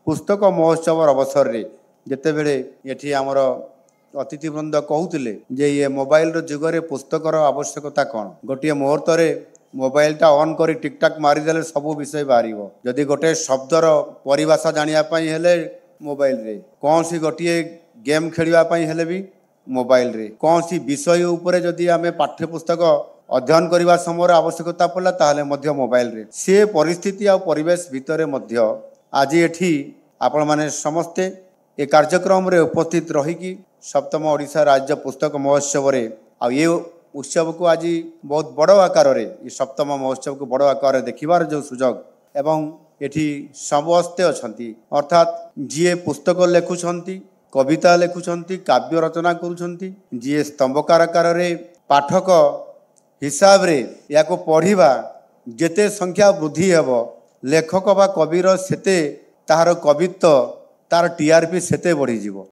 पुस्तक महोत्सव अवसर रे जितेबले ये आमर अतिथिवृंद कहते जे ये मोबाइल जुगरे पुस्तकर आवश्यकता कौन गोटे मुहूर्त मोबाइल टा ऑन करी टिकटाक मारिदेले सबू विषय बाहर जदि गोटे शब्दर परिभाषा जानापी हेले मोबाइल रे कौन सी गोटे गेम खेलवाई हेले भी मोबाइल रे कौन सी विषय उपरे जदि आमे पाठ्य पुस्तक अध्ययन करने समय आवश्यकता पड़ा ताहले मध्य मोबाइल रे से परिस्थिति आ परिवेश भितर मध्य आज एठी आपण माने समस्ते ए कार्यक्रम रे उपस्थित रहीकि सप्तम ओडिशा राज्य पुस्तक महोत्सव रे आ ये उत्सव को आज बहुत बड़ आकार रे ये सप्तम महोत्सव को बड़ आकार देखिबार जो सुजोग एवं एठी समस्ते अछंती अर्थात जीए पुस्तक लेखुछंती कविता लेखुछंती काव्य रचना करुछंती जीए स्तंभकार आकार रे पाठक हिसाब रे या को पढ़िबा जेते संख्या वृद्धि हेब लेखक बा कविर सेते तार कवित्व तार टीआरपी सेते बढ़ी जीवो।